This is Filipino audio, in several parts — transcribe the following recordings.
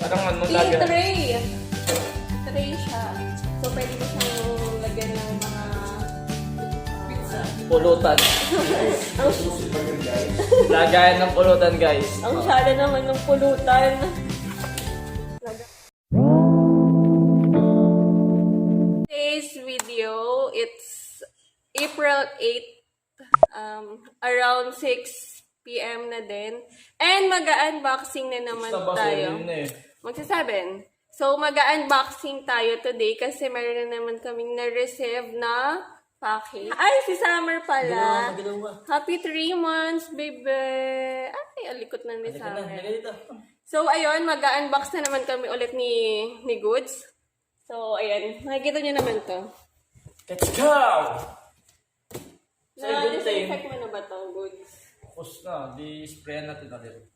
Parang ano lagi. Tray! Tray siya. So, pwede mo siyang lagyan ng mga pizza. Pulutan. Lagayan ng pulutan, guys. Ang sala naman ng pulutan. Today's video, it's April 8, around 6 p.m. na din. And mag-unboxing na naman tayo. Magsa-7. So, mag-unboxing tayo today kasi meron na naman kaming na-receive na package. Ay, si Summer pala. Happy 3 months, baby. Ay, alikot na ni Summer. So, ayun, mag-unbox na naman kami ulit ni Goods. So, ayan. Makikita nyo naman to. Let's go! Na-disinfect mo na ba to, Goods? Tapos na, di-spray natin natin.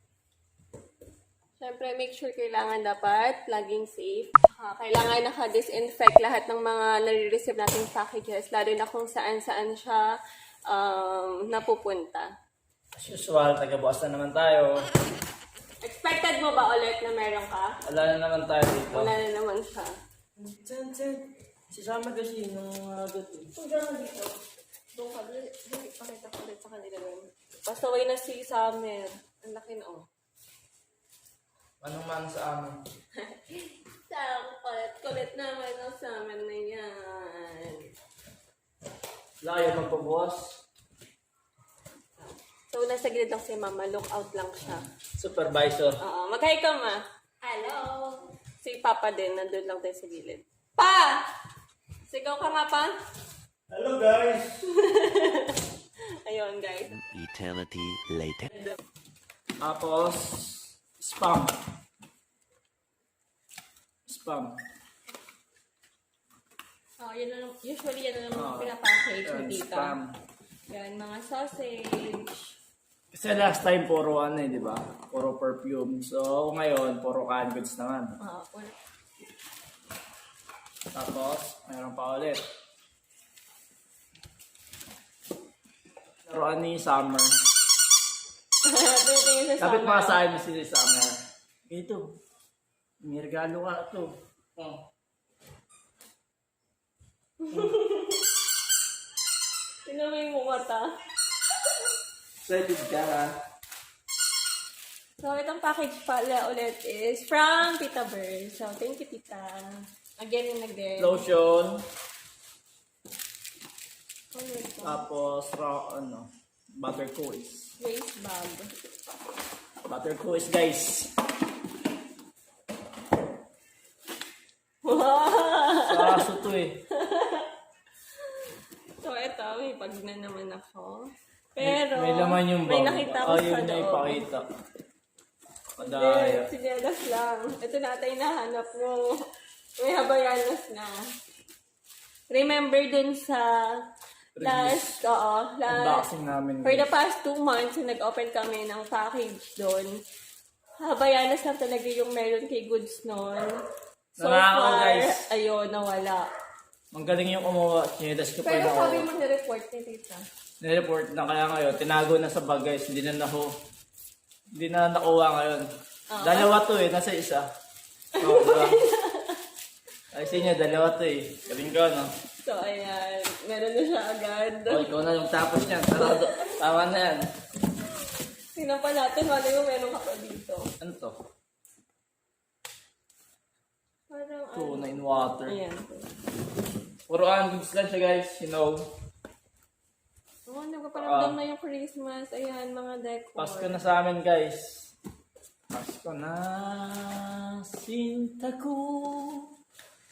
Siyempre, make sure kailangan dapat laging safe. Kailangan naka-disinfect lahat ng mga nare-receive nating packages, lalo na kung saan-saan siya napupunta. As usual, taga-bukas na naman tayo. Expected mo ba ulit na meron ka? Wala na naman tayo dito. Wala na naman siya. Si Summer kasi nung Kung gano'n dito, doon ka, pakita ko ulit sa kanila rin. Pasaway na si Summer. Ang laki na, oh. Anong man sa amin? Kulit naman ang Summer na yan. Layo magpabukas. So, nasa gilid lang si Mama. Look out lang siya. Supervisor. Oo. Mag-hi ka, Ma. Hello. Si Papa din. Nandun lang tayo sa gilid. Pa! Sigaw ka nga, Pa. Hello, guys! Ayun, guys. Eternity later. Tapos, spam. Spam. Oh, yun na, usually yan na naman pinapackage ni Tita. Spam. Yan, mga sausage. Kasi last time, puro ano di ba? Puro perfume. So, ngayon, puro canned goods naman. Tapos, mayroon pa ulit. Laruan ni Summer. Kapit mga sa akin si Summer. Ito. May regalo ka ito. Oh. Tingnan mo yung mata. Excited ka ha? So, itong package pala ulit is from Tita Bird. So, thank you, Tita. Again and again. Lotion. Ano ito? Tapos, butter quiz. Waste bag. Butter quiz, guys. Wow! Kaso to eh. So, ito, may bag na naman ako. Pero, may laman yung bag. may nakita ko sa yun na loob. ipakita. Hindi, Madaya. sinelas lang. Ito natin nahanap mo. May habayanas na. Remember dun sa last, Unboxing namin. for the past 2 months, nag-open kami ng package doon. Habayanas lang talaga yung meron kay Goods noon. So Nanakaw, far, guys. ayun, nawala. Ang galing yung kumuha. Chinedas ko pa Pero yung sabi mo na-report ni Tita. nireport na kaya ngayon. Tinago na sa bag, guys. Hindi na nakuha ngayon. Dalawa to eh. Nasa isa. Oo, diba? Ay, sa inyo, dalawa to eh. Galing ko, no? So, ayan. Meron na siya agad. O, ikaw na yung tapos niyan. Tama na yan. Tingnan pa natin, wala yung meron ka pa dito. Ano to? Parang Tuna in water. Ayan. Puro goods lang siya, guys. You know. Oh, nagpaparamdam na yung Christmas. Ayan, mga decor. Pasko na sa amin, guys. Pasko na. Sinta ko.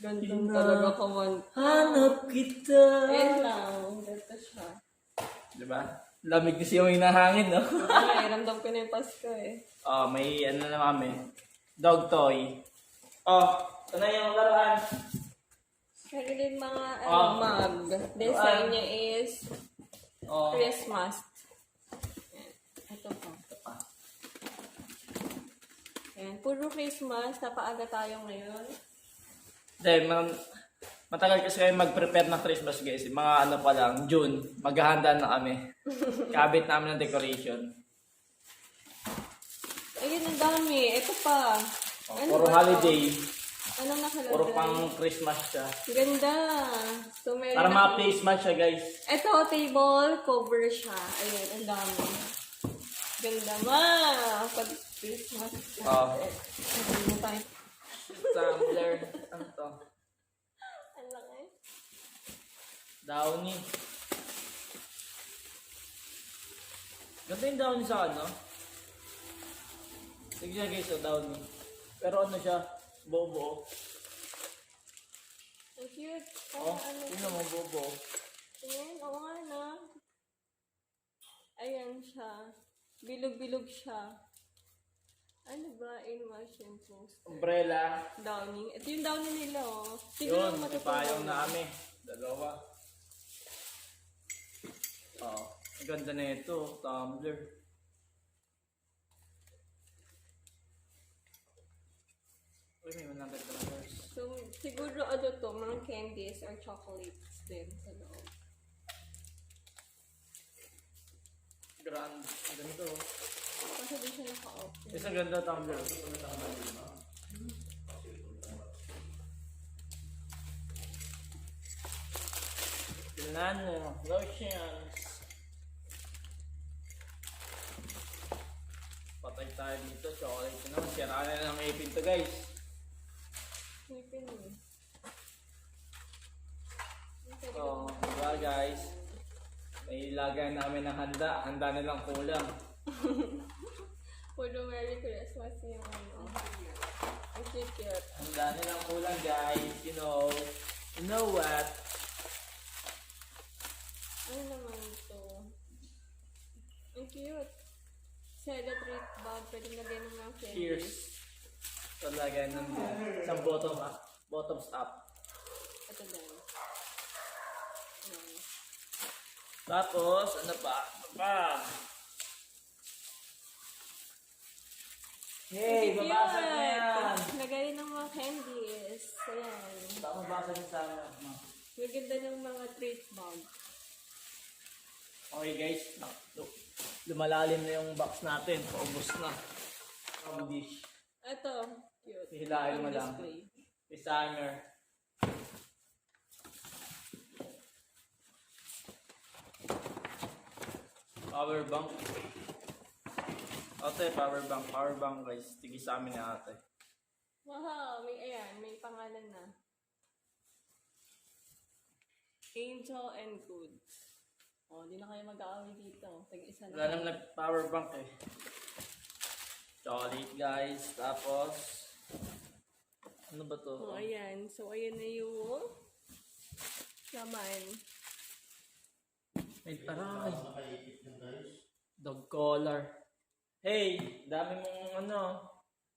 Gandang talaga kaman. Hanap kita. Ayan lang. Ganito siya. Diba? Lamig kasi yung hinahangin, no? Ay, ramdam ko na yung Pasko eh. Oh, may ano na kami. Dog toy. Oh, ito na yung laruan. Meron din mga mug. Design Laruan. niya is Oh, Christmas. Ayan. Ito pa. ito pa. Ayan. Puro Christmas. Napaaga tayo ngayon. Dahil Matagal kasi kayo mag-prepare ng Christmas guys. Mga ano pa lang, June, maghahanda na kami. Kabit namin ng decoration. Ayun, ang dami. Ito pa. Puro holiday. Anong nakalagay? Puro pang Christmas siya. Ganda. So, meron Para na- mga placement siya guys. Ito, table cover siya. Ayun, ang dami. Ganda ma. Pag Christmas. Ano tayo? Tumbler. Ano to? Ang laki. Downy. Ganda yung Downy sa ano? Sige siya guys, Downy. Pero ano siya? Bobo. Ang cute. Oh, Ano? yun mo, bobo. Ayan, oo nga na. Ayan siya. Bilog-bilog siya. Ano ba? Animation post. Umbrella. Downing. Ito yung downing nila, oh. Yun, ipayong na kami. Dalawa. Oh, ang ganda na ito. Tumbler. Uy, may 100 dollars. So, siguro ano to, mga candies or chocolates din sa loob. Grand. Ang ganda oh. Kasi di siya naka-open. Isa ganda tumbler. Tingnan mo. Lotions. Patay tayo dito. Chocolate na naman. Siraan na ng ipin to guys. Sipin mo. So, diba guys? May ilagay namin ng handa. Handa na lang kulang. Puro Merry Christmas yung ano. Ang cute. Handa na lang kulang guys. You know what? Ano naman ito? Ang cute. Celebrate bag. Pwede na din ng mga candies. Cheers. So, lagay ng isang bottoms up. Ito din. Ayan. Tapos, ano pa? Ano pa? Hey, babasa na yan! Lagay ng mga candies. Ayan. Baka mabasa niyo sa amin. Maganda ng mga treat bag. Okay guys, lumalalim na yung box natin. Paubos na. Ang dish. Ito. Cute. Hihilahin mo Pang lang. display. Designer. Power bank. Ate, power bank. Power bank guys. Tigi sa amin ni ate. Wow, may pangalan na. Angel and Goods. Oh, di na kayo mag-aaway dito. Tag-isa na. Wala naman nag-power bank eh. Chocolate guys. Tapos, ano ba to? Oh, ayan. So, ayan na yung laman. May taray. Dog collar. Hey, dami mong ano.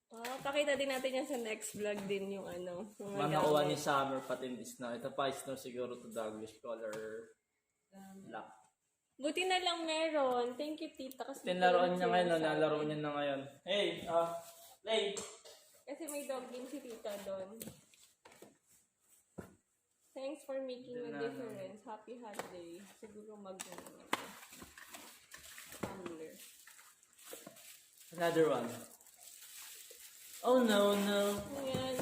Oh, pakita din natin yan sa next vlog din yung ano. Manakuha ni Summer pati ni Snow. Ito pa Snow siguro to Douglas color black. Buti na lang meron. Thank you, tita. Kasi Tinlaruan niya ngayon, nalaro niya na ngayon. Hey, play. Kasi may dog din si tita doon. Thanks for making a difference. Happy holiday. Siguro Tumblr. Another one. Oh no. Ayan.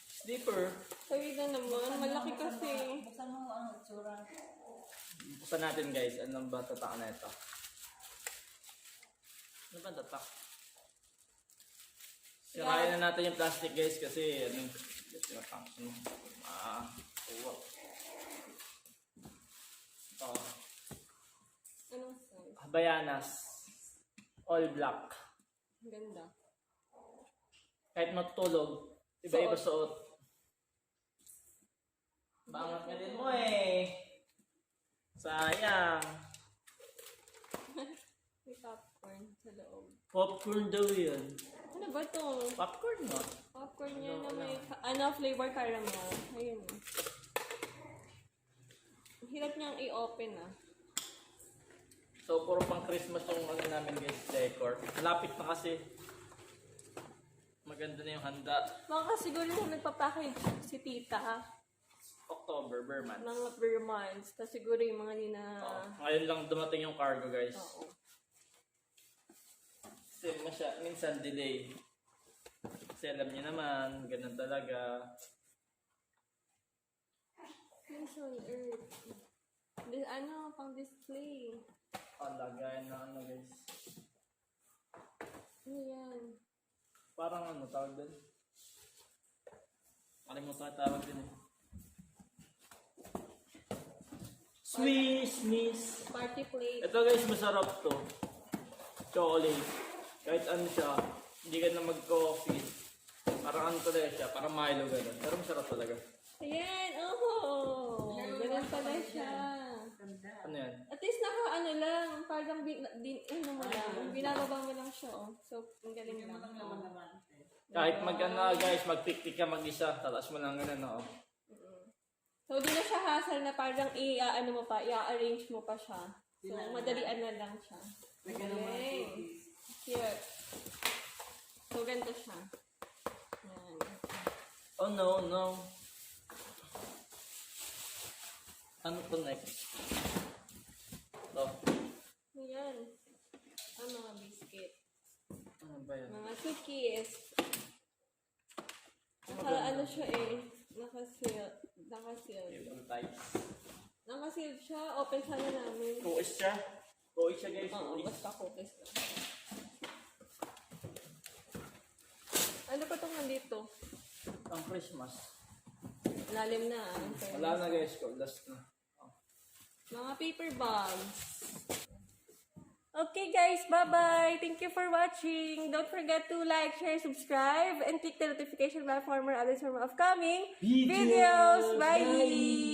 Slipper. Sabi na naman. Malaki kasi. Buksan natin guys. Ano ba tatak na ito? Ano ba tatak? Sirayan na natin yung plastic guys kasi ano yung uwak. Anong size? Habayanas. All black. Ganda. Kahit matutulog, iba-iba suot. Bangat nga din mo eh. Sayang. May popcorn sa loob. Popcorn daw yun. Ano ba to? Popcorn mo? Popcorn yan na may flavor caramel. Ayun. Hirap niyang i-open ah. So, puro pang Christmas yung ano namin guys, decor. Malapit na kasi. Maganda na yung handa. Baka siguro na nagpapackage si tita. October, bare months. Mga bare months. Tapos siguro yung mga di na... Ngayon lang dumating yung cargo, guys. Oo. Kasi minsan delay. Kasi alam niyo naman, ganun talaga. What's on earth? Pang display. Lagayan na guys. Ano yan? Parang tawag doon? Kalimutan ang tawag din eh. Swiss Miss. Party plate. Ito guys, masarap to. Chocolate. Kahit ano siya, hindi ka na mag-coffee. Parang ano talaga siya, parang Milo gano'n. Pero masarap talaga. Ayan, oh! Ganun pala siya. Ano yan? At least lang, parang binababa mo lang siya, oh. So, ang galing lang. Kahit guys, mag-picnic ka mag-isa, tataas mo lang gano'n, oh. So, di na siya hassle na parang i-arrange mo pa siya. So, madalian na lang siya. Okay. Cute. So, ganito siya. Yan. Oh no. Ano to next? Ito. Ayan. Ang mga biscuit. Ano ba yan? Mga cookies. Ano siya eh. Nakaseal. Yung types. Nakaseal siya. Open sana namin. Cookies siya? Cookies siya guys. Oo, Cookies. basta cookies lang. Ano pa itong nandito? Ang Christmas. Lalim na. Wala na guys ko. Last na. Mga paper bags. Okay guys, bye-bye. Thank you for watching. Don't forget to like, share, subscribe, and click the notification bell for more updates from upcoming videos. Bye!